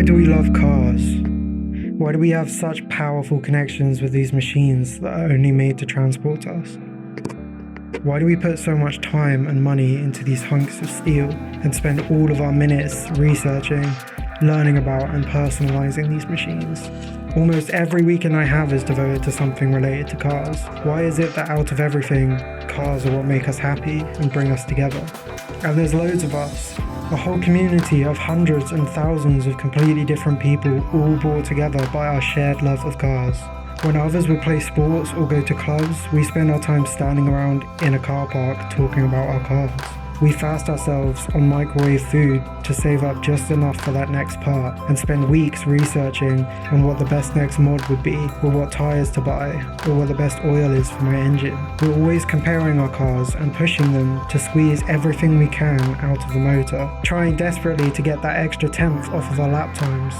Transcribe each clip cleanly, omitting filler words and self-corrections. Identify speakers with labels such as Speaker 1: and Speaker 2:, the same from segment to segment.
Speaker 1: do we love cars? Why do we have such powerful connections with these machines that are only made to transport us? Why do we put so much time and money into these hunks of steel and spend all of our minutes researching, learning about and personalizing these machines? Almost every weekend I have is devoted to something related to cars. Why is it that out of everything, cars are what make us happy and bring us together? And there's loads of us, a whole community of hundreds and thousands of completely different people all brought together by our shared love of cars. When others would play sports or go to clubs, we spend our time standing around in a car park talking about our cars. We fast ourselves on microwave food to save up just enough for that next part and spend weeks researching on what the best next mod would be, or what tyres to buy, or what the best oil is for my engine. We're always comparing our cars and pushing them to squeeze everything we can out of the motor, trying desperately to get that extra tenth off of our lap times.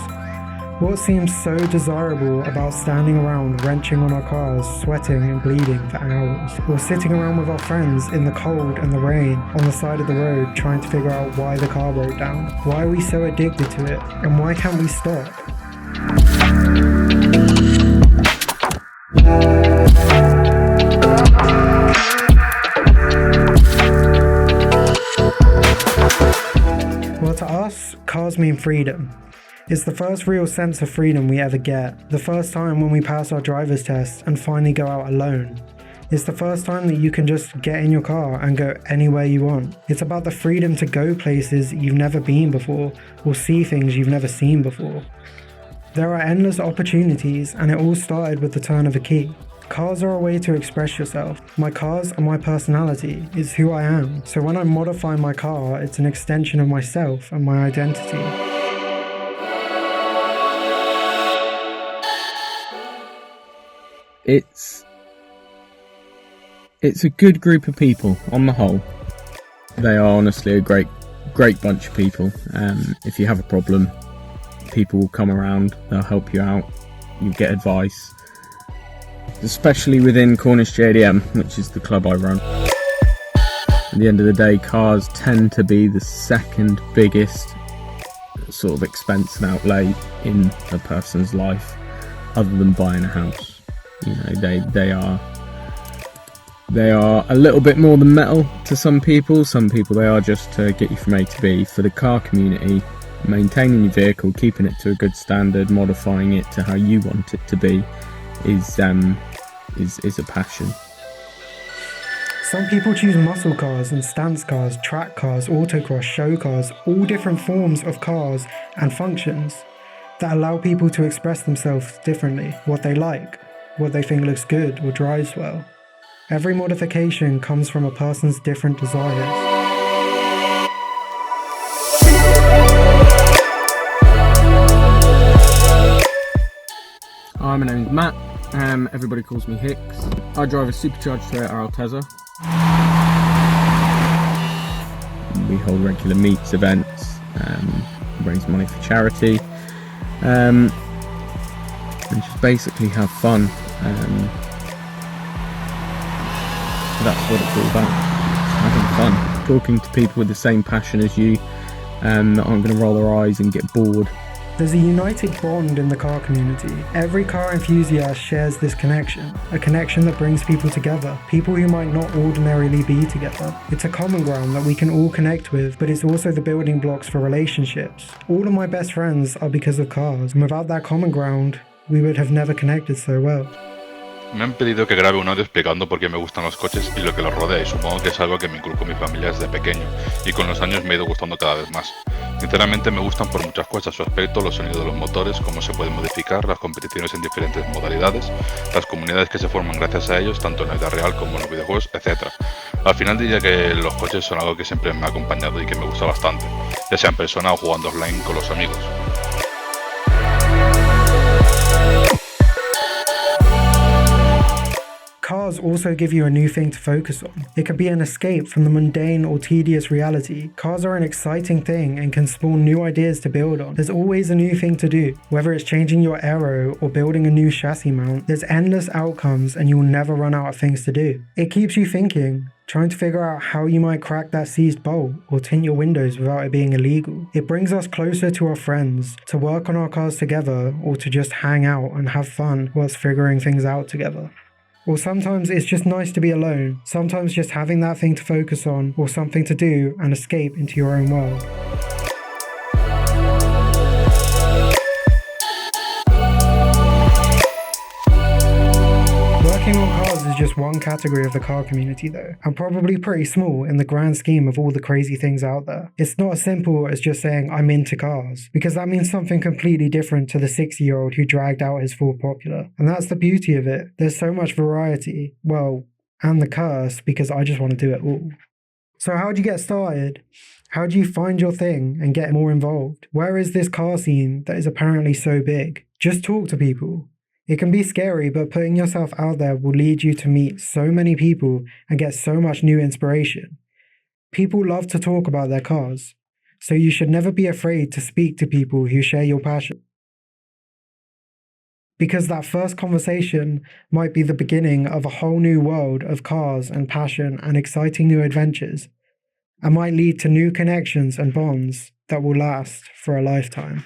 Speaker 1: What seems so desirable about standing around wrenching on our cars, sweating and bleeding for hours, or sitting around with our friends in the cold and the rain on the side of the road trying to figure out why the car broke down? Why are we so addicted to it, and why can't we stop? Well, to us, cars mean freedom. It's the first real sense of freedom we ever get. The first time when we pass our driver's test and finally go out alone. It's the first time that you can just get in your car and go anywhere you want. It's about the freedom to go places you've never been before or see things you've never seen before. There are endless opportunities, and it all started with the turn of a key. Cars are a way to express yourself. My cars are my personality, it's who I am. So when I modify my car, it's an extension of myself and my identity.
Speaker 2: It's a good group of people on the whole. They are honestly a great bunch of people. If you have a problem, people will come around, they'll help you out, you get advice. Especially within Cornish JDM, which is the club I run. At the end of the day, cars tend to be the second biggest sort of expense and outlay in a person's life, other than buying a house. You know, they are a little bit more than metal to some people. Some people, they are just to get you from A to B. For the car community, maintaining your vehicle, keeping it to a good standard, modifying it to how you want it to be, is a passion.
Speaker 1: Some people choose muscle cars and stance cars, track cars, autocross, show cars, all different forms of cars and functions that allow people to express themselves differently, what they like, what they think looks good or drives well. Every modification comes from a person's different desires.
Speaker 2: Hi, my name's Matt. Everybody calls me Hicks. I drive a supercharged Toyota Altezza. We hold regular meets, events, raise money for charity, and just basically have fun. That's what it's all about, having fun, talking to people with the same passion as you, that aren't going to roll their eyes and get bored.
Speaker 1: There's a united bond in the car community. Every car enthusiast shares this connection, a connection that brings people together, people who might not ordinarily be together. It's a common ground that we can all connect with, but it's also the building blocks for relationships. All of my best friends are because of cars, and without that common ground, we would have never connected so well.
Speaker 3: Me han pedido que grabe un audio explicando por qué me gustan los coches y lo que los rodea, y supongo que es algo que me inculcó mi familia desde pequeño, y con los años me ha ido gustando cada vez más. Sinceramente me gustan por muchas cosas: su aspecto, los sonidos de los motores, cómo se pueden modificar, las competiciones en diferentes modalidades, las comunidades que se forman gracias a ellos, tanto en la vida real como en los videojuegos, etc. Al final diría que los coches son algo que siempre me ha acompañado y que me gusta bastante, ya sea en persona o jugando offline con los amigos.
Speaker 1: Cars also give you a new thing to focus on. It can be an escape from the mundane or tedious reality. Cars are an exciting thing and can spawn new ideas to build on. There's always a new thing to do. Whether it's changing your aero or building a new chassis mount, there's endless outcomes and you'll never run out of things to do. It keeps you thinking, trying to figure out how you might crack that seized bolt or tint your windows without it being illegal. It brings us closer to our friends, to work on our cars together, or to just hang out and have fun whilst figuring things out together. Or sometimes it's just nice to be alone, sometimes just having that thing to focus on or something to do and escape into your own world. Working on cars is just one category of the car community though, and probably pretty small in the grand scheme of all the crazy things out there. It's not as simple as just saying I'm into cars, because that means something completely different to the 60-year-old who dragged out his Ford Popular. And that's the beauty of it. There's so much variety, well, and the curse, because I just want to do it all. So how do you get started? How do you find your thing and get more involved? Where is this car scene that is apparently so big? Just talk to people. It can be scary, but putting yourself out there will lead you to meet so many people and get so much new inspiration. People love to talk about their cars, so you should never be afraid to speak to people who share your passion. Because that first conversation might be the beginning of a whole new world of cars and passion and exciting new adventures, and might lead to new connections and bonds that will last for a lifetime.